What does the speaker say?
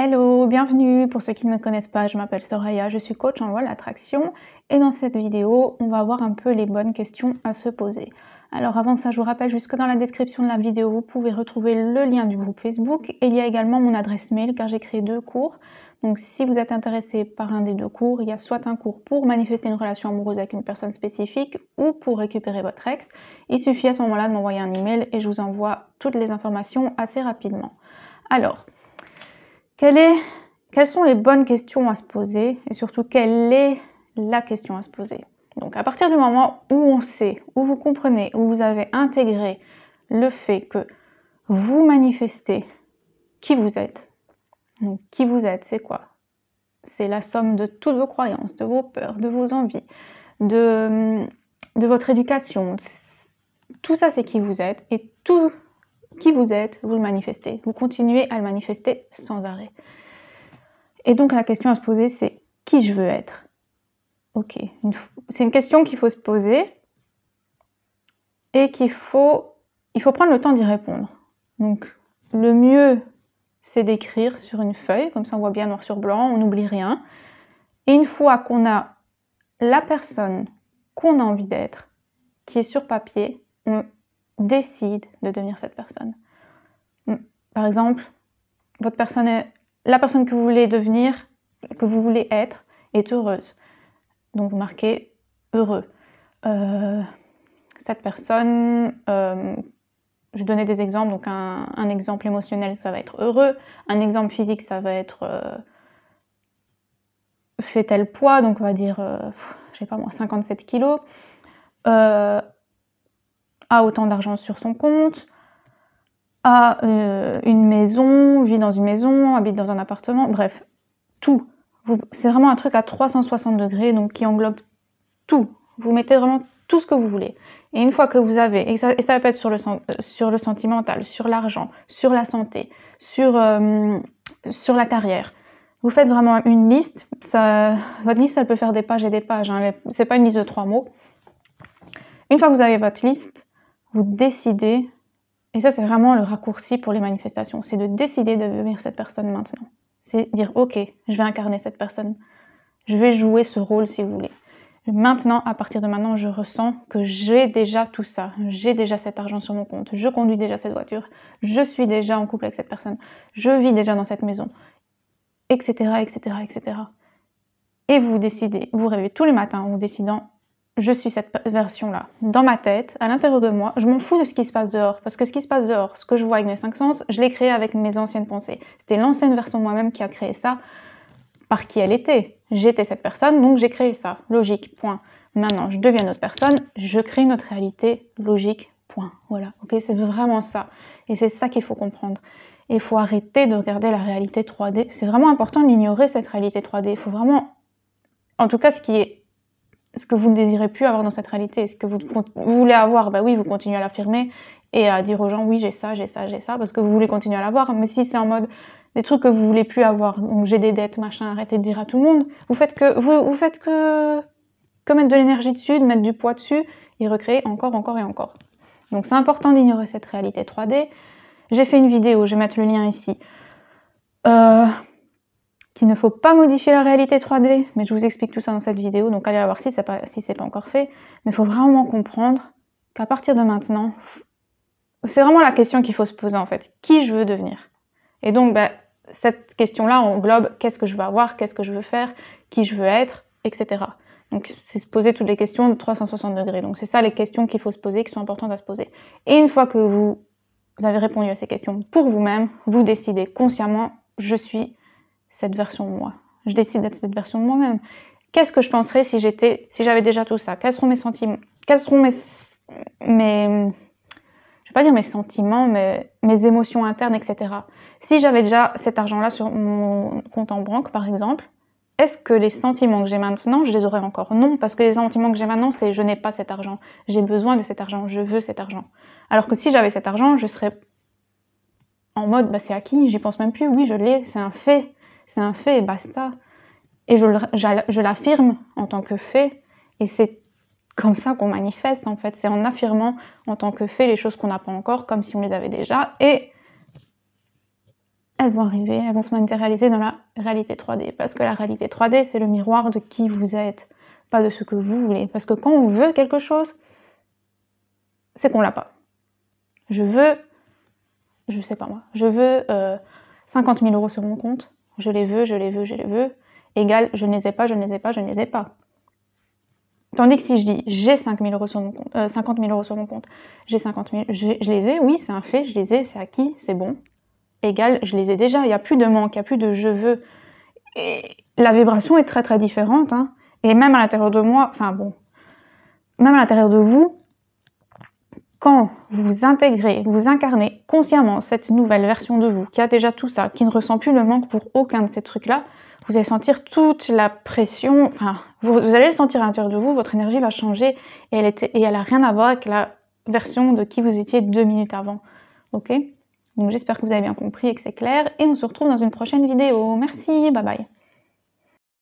Hello, bienvenue. Pour ceux qui ne me connaissent pas, je m'appelle Soraya, je suis coach en loi de l'attraction et dans cette vidéo, on va voir un peu les bonnes questions à se poser. Alors avant ça, je vous rappelle juste que dans la description de la vidéo, vous pouvez retrouver le lien du groupe Facebook et il y a également mon adresse mail car j'ai créé 2 cours. Donc si vous êtes intéressé par un des 2 cours, il y a soit un cours pour manifester une relation amoureuse avec une personne spécifique ou pour récupérer votre ex. Il suffit à ce moment-là de m'envoyer un email et je vous envoie toutes les informations assez rapidement. Alors, quelles sont les bonnes questions à se poser et surtout quelle est la question à se poser? Donc à partir du moment où on sait, où vous comprenez, où vous avez intégré le fait que vous manifestez qui vous êtes. Donc qui vous êtes, c'est quoi? C'est la somme de toutes vos croyances, de vos peurs, de vos envies, de votre éducation. Tout ça, c'est qui vous êtes et tout qui vous êtes, vous le manifestez. Vous continuez à le manifester sans arrêt. Et donc la question à se poser, c'est qui je veux être? Ok, c'est une question qu'il faut se poser et il faut prendre le temps d'y répondre. Donc le mieux, c'est d'écrire sur une feuille, comme ça on voit bien noir sur blanc, on n'oublie rien. Et une fois qu'on a la personne qu'on a envie d'être, qui est sur papier, on décide de devenir cette personne. Par exemple, la personne que vous voulez devenir, que vous voulez être, est heureuse. Donc vous marquez heureux. Cette personne, je vais donner des exemples. Donc un exemple émotionnel, ça va être heureux. Un exemple physique, ça va être fait tel poids, donc on va dire, je sais pas moi, 57 kilos. A autant d'argent sur son compte. A une maison, vit dans une maison, habite dans un appartement, bref, tout. C'est vraiment un truc à 360 degrés, donc qui englobe tout. Vous mettez vraiment tout ce que vous voulez. Et une fois que vous avez, et ça peut être sur le sentimental, sur l'argent, sur la santé, sur la carrière, vous faites vraiment une liste. Votre liste, elle peut faire des pages et des pages. Hein. C'est pas une liste de 3 mots. Une fois que vous avez votre liste, vous décidez. Et ça, c'est vraiment le raccourci pour les manifestations. C'est de décider de devenir cette personne maintenant. C'est dire, ok, je vais incarner cette personne. Je vais jouer ce rôle si vous voulez. Maintenant, à partir de maintenant, je ressens que j'ai déjà tout ça. J'ai déjà cet argent sur mon compte. Je conduis déjà cette voiture. Je suis déjà en couple avec cette personne. Je vis déjà dans cette maison. Etc., etc., etc. Et vous décidez, vous rêvez tous les matins en vous décidant, je suis cette version-là, dans ma tête, à l'intérieur de moi, je m'en fous de ce qui se passe dehors, parce que ce qui se passe dehors, ce que je vois avec mes 5 sens, je l'ai créé avec mes anciennes pensées. C'était l'ancienne version de moi-même qui a créé ça, par qui elle était. J'étais cette personne, donc j'ai créé ça, logique, point. Maintenant, je deviens une autre personne, je crée une autre réalité, logique, point. Voilà, ok, c'est vraiment ça. Et c'est ça qu'il faut comprendre. Et il faut arrêter de regarder la réalité 3D. C'est vraiment important d'ignorer cette réalité 3D. Il faut vraiment, en tout cas, ce que vous ne désirez plus avoir dans cette réalité, ce que vous voulez avoir, bah oui, vous continuez à l'affirmer et à dire aux gens, oui, j'ai ça, j'ai ça, j'ai ça, parce que vous voulez continuer à l'avoir. Mais si c'est en mode des trucs que vous voulez plus avoir, donc j'ai des dettes, machin, arrêtez de dire à tout le monde. Vous faites que mettre de l'énergie dessus, de mettre du poids dessus et recréer encore, encore et encore. Donc c'est important d'ignorer cette réalité 3D. J'ai fait une vidéo, je vais mettre le lien ici. Qu'il ne faut pas modifier la réalité 3D, mais je vous explique tout ça dans cette vidéo, donc allez la voir si c'est pas encore fait. Mais il faut vraiment comprendre qu'à partir de maintenant, c'est vraiment la question qu'il faut se poser en fait. Qui je veux devenir? Et donc cette question-là englobe qu'est-ce que je veux avoir, qu'est-ce que je veux faire, qui je veux être, etc. Donc c'est se poser toutes les questions de 360 degrés. Donc c'est ça les questions qu'il faut se poser, qui sont importantes à se poser. Et une fois que vous avez répondu à ces questions pour vous-même, vous décidez consciemment, je suis cette version de moi. Je décide d'être cette version de moi-même. Qu'est-ce que je penserais si j'avais déjà tout ça? Quels seront mes sentiments? Quels seront je vais pas dire mes sentiments, mais mes émotions internes, etc. Si j'avais déjà cet argent-là sur mon compte en banque, par exemple, est-ce que les sentiments que j'ai maintenant, je les aurais encore? Non, parce que les sentiments que j'ai maintenant, c'est je n'ai pas cet argent. J'ai besoin de cet argent, je veux cet argent. Alors que si j'avais cet argent, je serais en mode, c'est acquis, j'y pense même plus, oui, je l'ai, c'est un fait. C'est un fait et basta. Et je l'affirme en tant que fait. Et c'est comme ça qu'on manifeste en fait. C'est en affirmant en tant que fait les choses qu'on n'a pas encore, comme si on les avait déjà. Et elles vont arriver, elles vont se matérialiser dans la réalité 3D. Parce que la réalité 3D, c'est le miroir de qui vous êtes, pas de ce que vous voulez. Parce que quand on veut quelque chose, c'est qu'on l'a pas. Je veux, je sais pas moi, je veux 50 000 € sur mon compte, je les veux, je les veux, je les veux, égal, je ne les ai pas, je ne les ai pas, je ne les ai pas. Tandis que si je dis j'ai 5 000 € sur mon compte, 50 000 € sur mon compte, j'ai 50 000, je les ai, oui, c'est un fait, je les ai, c'est acquis, c'est bon. Égal, je les ai déjà, il n'y a plus de manque, il n'y a plus de je veux. Et la vibration est très très différente, hein. Et même à l'intérieur de moi, enfin bon, même à l'intérieur de vous, quand vous intégrez, vous incarnez consciemment cette nouvelle version de vous, qui a déjà tout ça, qui ne ressent plus le manque pour aucun de ces trucs-là, vous allez sentir toute la pression, enfin, vous allez le sentir à l'intérieur de vous, votre énergie va changer et elle a rien à voir avec la version de qui vous étiez 2 minutes avant. Ok ? Donc j'espère que vous avez bien compris et que c'est clair, et on se retrouve dans une prochaine vidéo. Merci, bye bye.